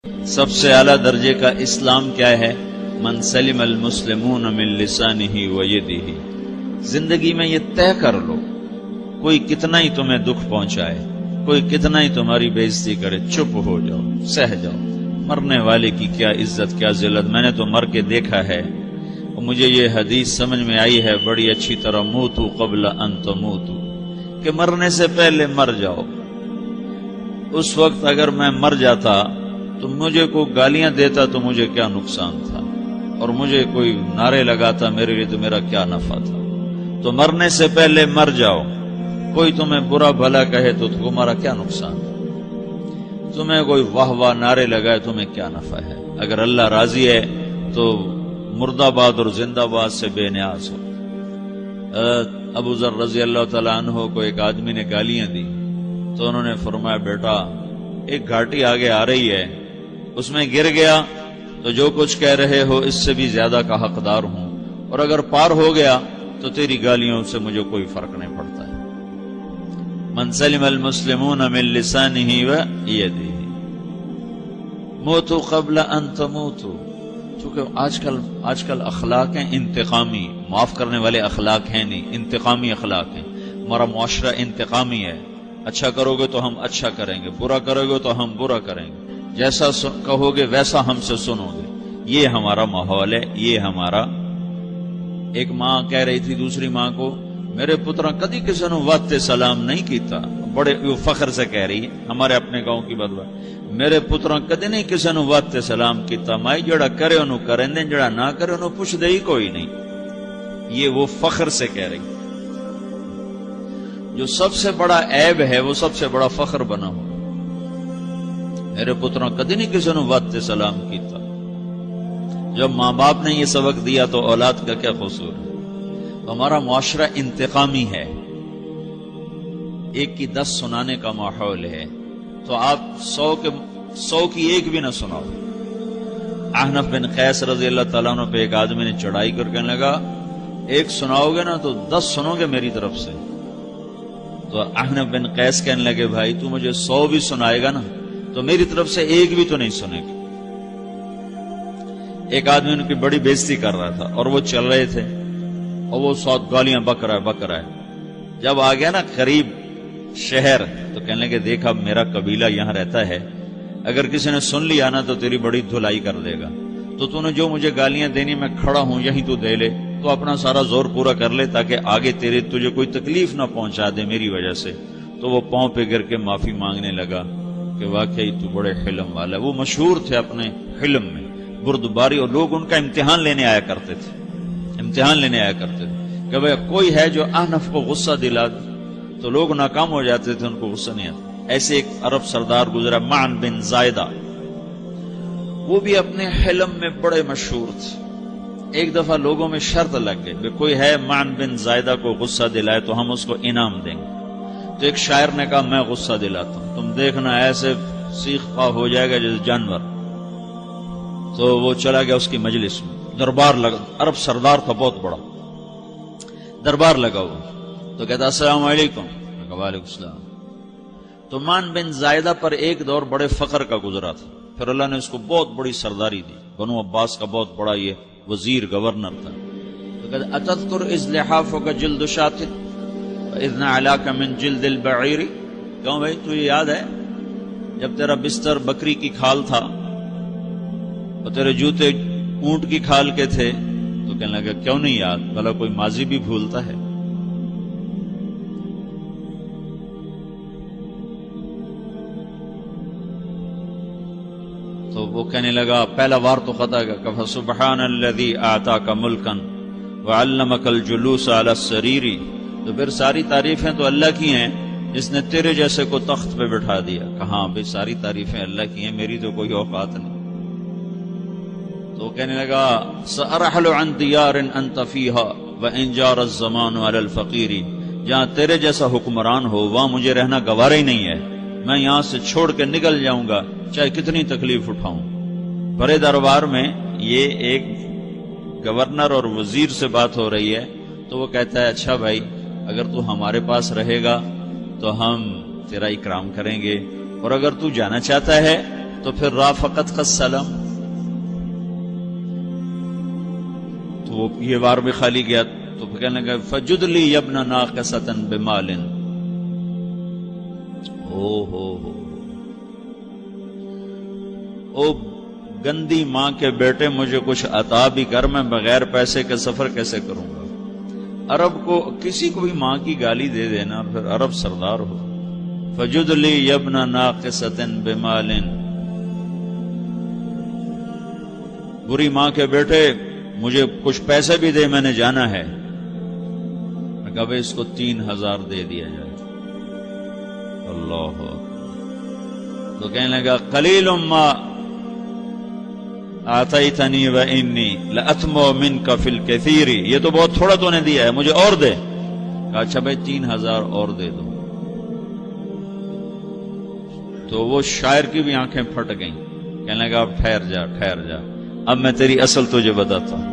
سب سے اعلیٰ درجے کا اسلام کیا ہے؟ من سلم المسلمون من لسانہ و یدہ۔ زندگی میں یہ طے کر لو، کوئی کتنا ہی تمہیں دکھ پہنچائے، کوئی کتنا ہی تمہاری بےعزتی کرے، چپ ہو جاؤ، سہ جاؤ۔ مرنے والے کی کیا عزت، کیا ذلت، میں نے تو مر کے دیکھا ہے اور مجھے یہ حدیث سمجھ میں آئی ہے بڑی اچھی طرح، موتوا قبل ان تموتوا، کہ مرنے سے پہلے مر جاؤ۔ اس وقت اگر میں مر جاتا تو مجھے کوئی گالیاں دیتا تو مجھے کیا نقصان تھا، اور مجھے کوئی نعرے لگاتا میرے لیے تو میرا کیا نفع تھا۔ تو مرنے سے پہلے مر جاؤ، کوئی تمہیں برا بھلا کہے تو تمہارا کیا نقصان ہے، تمہیں کوئی واہ واہ نعرے لگائے تمہیں کیا نفع ہے۔ اگر اللہ راضی ہے تو مردہ باد اور زندہ باد سے بے نیاز ہو۔ ابو ذر رضی اللہ تعالیٰ عنہ کو ایک آدمی نے گالیاں دی تو انہوں نے فرمایا، بیٹا ایک گھاٹی آگے آ رہی ہے، اس میں گر گیا تو جو کچھ کہہ رہے ہو اس سے بھی زیادہ کا حقدار ہوں، اور اگر پار ہو گیا تو تیری گالیوں سے مجھے کوئی فرق نہیں پڑتا ہے۔ من سلم المسلمون من لسانہ و یدہ موتوا قبل ان تموتوا۔ چونکہ آج کل اخلاق ہیں انتقامی، معاف کرنے والے اخلاق ہیں نہیں، انتقامی اخلاق ہیں۔ ہمارا معاشرہ انتقامی ہے، اچھا کرو گے تو ہم اچھا کریں گے، برا کرو گے تو ہم برا کریں گے، جیسا کہو گے ویسا ہم سے سنو گے۔ یہ ہمارا ماحول ہے، یہ ہمارا۔ ایک ماں کہہ رہی تھی دوسری ماں کو، میرے پترا کدی کسی نے واسطے سلام نہیں کیتا، بڑے فخر سے کہہ رہی ہے، ہمارے اپنے گاؤں کی بات بات، میرے پترا کدی نہیں کسی نے واسطے سلام کیتا، مائی جڑا کرے انہوں کریں دیں، جڑا نہ کرے انہوں پوچھ دے ہی کوئی نہیں۔ یہ وہ فخر سے کہہ رہی۔ جو سب سے بڑا عیب ہے وہ سب سے بڑا فخر بنا ہو۔ میرے پتروں کدی نہیں کسی نے واسطے سلام کیتا۔ جب ماں باپ نے یہ سبق دیا تو اولاد کا کیا قصور ہے؟ ہمارا معاشرہ انتقامی ہے، ایک کی 10 سنانے کا ماحول ہے، تو آپ 100 کی ایک بھی نہ سناؤ۔ احنف بن قیس رضی اللہ تعالیٰ عنہ پہ ایک آدمی نے چڑھائی کر کہنے لگا، ایک سناؤ گے نا تو 10 سنو گے میری طرف سے۔ تو احنف بن قیس کہنے لگے، بھائی تو مجھے 100 بھی سنائے گا نا تو میری طرف سے ایک بھی تو نہیں سنے گا۔ ایک آدمی ان کی بڑی بےزتی کر رہا تھا اور وہ چل رہے تھے اور وہ 100 گالیاں بک رہا ہے۔ جب آ گیا نا قریب شہر تو کہنے لگے، دیکھا میرا قبیلہ یہاں رہتا ہے، اگر کسی نے سن لیا نا تو تیری بڑی دھلائی کر دے گا، تو نے جو مجھے گالیاں دینی میں کھڑا ہوں یہیں تو دے لے، تو اپنا سارا زور پورا کر لے تاکہ آگے تجھے کوئی تکلیف نہ پہنچا دے میری وجہ سے۔ تو وہ پاؤں پہ گر کے معافی مانگنے لگا کہ واقعی تو بڑے حلم والا ہے۔ وہ مشہور تھے اپنے حلم میں، بردباری، اور لوگ ان کا امتحان لینے آیا کرتے تھے کہ بھئی کوئی ہے جو احنف کو غصہ دلا دے، تو لوگ ناکام ہو جاتے تھے، ان کو غصہ نہیں آتا۔ ایسے ایک عرب سردار گزرا معن بن زائدہ، وہ بھی اپنے حلم میں بڑے مشہور تھے۔ ایک دفعہ لوگوں میں شرط لگ گئی کہ کوئی ہے معن بن زائدہ کو غصہ دلائے تو ہم اس کو انعام دیں گے۔ تو ایک شاعر نے کہا، میں غصہ دلاتا ہوں، تم دیکھنا ایسے سیخ پا ہو جائے گا جیسے جانور۔ تو وہ چلا گیا اس کی مجلس میں، دربار لگا، عرب سردار تھا بہت بڑا، دربار لگا ہوا، تو کہتا السلام علیکم، وعلیکم السلام۔ تو معن بن زائدہ پر ایک دور بڑے فقر کا گزرا تھا، پھر اللہ نے اس کو بہت بڑی سرداری دی، بنو عباس کا بہت بڑا یہ وزیر گورنر تھا۔ تو کہتا اتذکر اذ لحافک جلد شاۃ واذ نعلاک من جلد البعیر، کہوں بھائی تو یہ یاد ہے جب تیرا بستر بکری کی کھال تھا اور تیرے جوتے اونٹ کی کھال کے تھے؟ تو کہنے لگا کیوں نہیں یاد، بھلا کوئی ماضی بھی بھولتا ہے؟ تو وہ کہنے لگا پہلا وار تو خطا کا، فسبحان الذی اعطاک ملکا وعلمک الجلوس علی السریر۔ تو پھر ساری تعریفیں تو اللہ کی ہیں جس نے تیرے جیسے کو تخت پہ بٹھا دیا۔ کہاں بھئی ساری تعریفیں اللہ کی ہیں، میری تو کوئی اوقات نہیں۔ تو کہنے لگا سأرحل عن دیار انت فیہا وان جار الزمان علی الفقیر، جہاں تیرے جیسا حکمران ہو وہاں مجھے رہنا گوارا ہی نہیں ہے، میں یہاں سے چھوڑ کے نکل جاؤں گا چاہے کتنی تکلیف اٹھاؤں۔ بڑے دربار میں یہ ایک گورنر اور وزیر سے بات ہو رہی ہے، تو وہ کہتا ہے اچھا بھائی اگر تو ہمارے پاس رہے گا تو ہم تیرا اکرام کریں گے، اور اگر تو جانا چاہتا ہے تو پھر رافقت کا سلام، تو وہ یہ بار بھی خالی گیا تو پھر کہنے لگا فجد لی ابن ناقصۃ بمال، او گندی ماں کے بیٹے مجھے کچھ عطا بھی کر، میں بغیر پیسے کے سفر کیسے کروں گا؟ عرب کو کسی کو بھی ماں کی گالی دے دینا پھر عرب سردار ہو. فجد لی ابن ناقصۃ بمال، بری ماں کے بیٹے مجھے کچھ پیسے بھی دے، میں نے جانا ہے. میں کہا بھائی اس کو 3000 دے دیا جائے. اللہ، تو کہنے لگا قلیل ما آتیتنی و انی لأطمع منک فی الکثیر، یہ تو بہت تھوڑا تو نے دیا ہے، مجھے اور دے. کہا اچھا بھائی 3000 اور دے دو. تو وہ شاعر کی بھی آنکھیں پھٹ گئیں. کہنے لگا اب ٹھہر جا ٹھہر جا، اب میں تیری اصل تجھے بتاتا ہوں.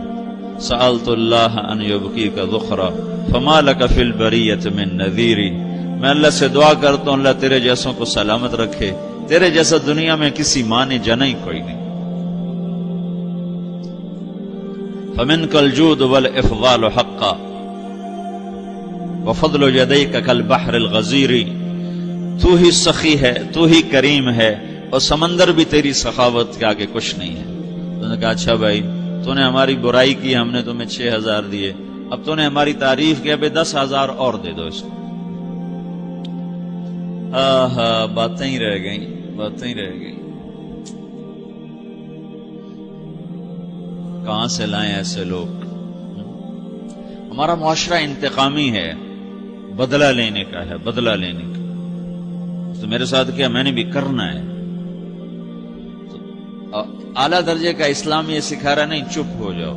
سألت اللہ ان یبکیک ذخرا فما لک فی البریۃ من نذیر، میں اللہ سے دعا کرتا ہوں اللہ تیرے جیسوں کو سلامت رکھے، تیرے جیسا دنیا میں کسی ماں نے جنا ہی کوئی نہیں. فمنک الجود والافضال حقا وفضل یدیک کالبحر الغزیر، تو ہی سخی ہے، تو ہی کریم ہے، اور سمندر بھی تیری سخاوت کے آگے کچھ نہیں ہے. تو نے کہا اچھا بھائی تو نے ہماری برائی کی، ہم نے تمہیں 6000 دیے، اب تو نے ہماری تعریف کی، اب 10,000 اور دے دو اس کو. باتیں ہی رہ گئیں، باتیں ہی رہ گئیں. کہاں سے لائیں ایسے لوگ؟ ہمارا معاشرہ انتقامی ہے، بدلہ لینے کا ہے، بدلہ لینے کا. تو میرے ساتھ کیا میں نے بھی کرنا ہے. تو اعلیٰ درجے کا اسلام یہ سکھا رہا نہیں چپ ہو جاؤ،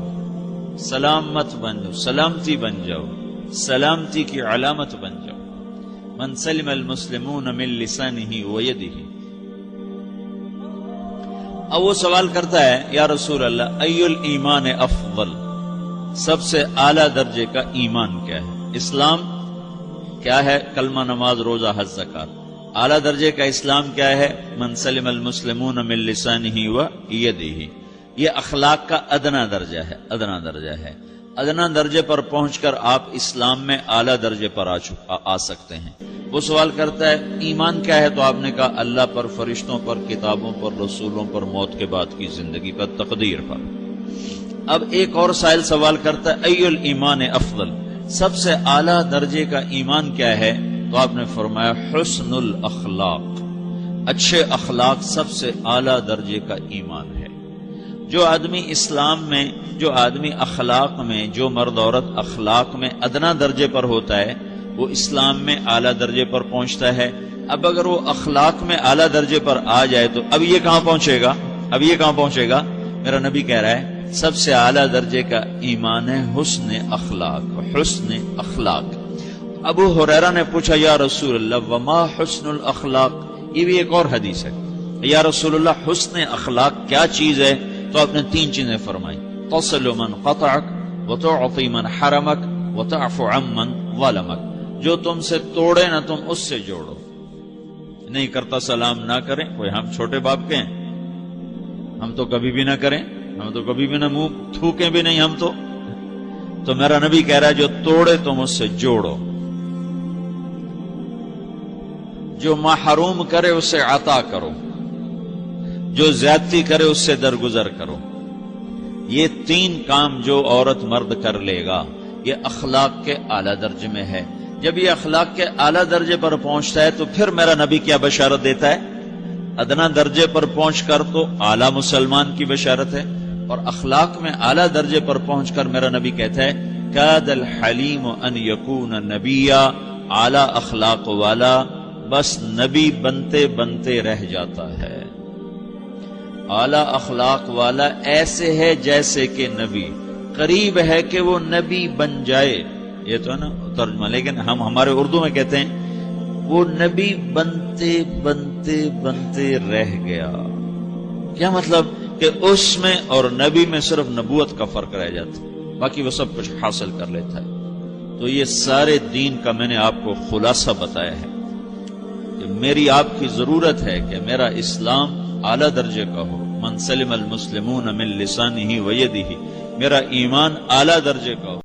سلام مت بن جاؤ، سلامتی بن جاؤ، سلامتی کی علامت بن جاؤ. من سلم المسلمون من لسانہ ویدہ. اب وہ سوال کرتا ہے یا رسول اللہ ای الایمان افضل، سب سے اعلیٰ درجے کا ایمان کیا ہے؟ اسلام کیا ہے؟ کلمہ، نماز، روزہ، حج، زکات. اعلیٰ درجے کا اسلام کیا ہے؟ من سلم المسلمون من لسانہ ویدہ. یہ اخلاق کا ادنا درجہ ہے، ادنا درجہ ہے. ادنا درجے پر پہنچ کر آپ اسلام میں اعلیٰ درجے پر آ سکتے ہیں. وہ سوال کرتا ہے ایمان کیا ہے؟ تو آپ نے کہا اللہ پر، فرشتوں پر، کتابوں پر، رسولوں پر، موت کے بعد کی زندگی پر، تقدیر پر. اب ایک اور سائل سوال کرتا ہے ای الایمان افضل، سب سے اعلیٰ درجے کا ایمان کیا ہے؟ تو آپ نے فرمایا حسن الاخلاق، اچھے اخلاق سب سے اعلیٰ درجے کا ایمان ہے. جو آدمی اسلام میں، جو آدمی اخلاق میں، جو مرد عورت اخلاق میں ادنا درجے پر ہوتا ہے وہ اسلام میں اعلیٰ درجے پر پہنچتا ہے. اب اگر وہ اخلاق میں اعلیٰ درجے پر آ جائے تو اب یہ کہاں پہنچے گا؟ اب یہ کہاں پہنچے گا؟ میرا نبی کہہ رہا ہے سب سے اعلیٰ درجے کا ایمان ہے حسن اخلاق، حسن اخلاق. ابو ہریرہ نے پوچھا یا رسول اللہ وما حسن الاخلاق، یہ بھی ایک اور حدیث ہے. یا رسول اللہ حسن اخلاق کیا چیز ہے؟ تو آپ نے 3 چیزیں فرمائی، تصل من قطعک وتعطی من حرمک وتعفو عمن ظلمک. جو تم سے توڑے نہ تم اس سے جوڑو. نہیں کرتا سلام نہ کریں، کوئی ہم چھوٹے باپ کے ہیں؟ ہم تو کبھی بھی نہ کریں، ہم تو کبھی بھی نہ منہ تھوکیں بھی نہیں ہم تو میرا نبی کہہ رہا ہے جو توڑے تم اس سے جوڑو، جو محروم کرے اس سے عطا کرو، جو زیادتی کرے اس سے درگزر کرو. یہ 3 کام جو عورت مرد کر لے گا یہ اخلاق کے اعلیٰ درجے میں ہے. جب یہ اخلاق کے اعلیٰ درجے پر پہنچتا ہے تو پھر میرا نبی کیا بشارت دیتا ہے؟ ادنا درجے پر پہنچ کر تو اعلیٰ مسلمان کی بشارت ہے، اور اخلاق میں اعلیٰ درجے پر پہنچ کر میرا نبی کہتا ہے کاد الحلیم ان یکون نبیا، اعلیٰ اخلاق والا بس نبی بنتے بنتے رہ جاتا ہے. اعلیٰ اخلاق والا ایسے ہے جیسے کہ نبی، قریب ہے کہ وہ نبی بن جائے. یہ تو ہے نا ترجمہ، لیکن ہم ہمارے اردو میں کہتے ہیں وہ نبی بنتے بنتے بنتے رہ گیا. کیا مطلب؟ کہ اس میں اور نبی میں صرف نبوت کا فرق رہ جاتا، باقی وہ سب کچھ حاصل کر لیتا ہے. تو یہ سارے دین کا میں نے آپ کو خلاصہ بتایا ہے کہ میری آپ کی ضرورت ہے کہ میرا اسلام اعلیٰ درجے کا ہو، من سلم المسلمون من لسانہ و یدہ، میرا ایمان اعلیٰ درجے کا ہو،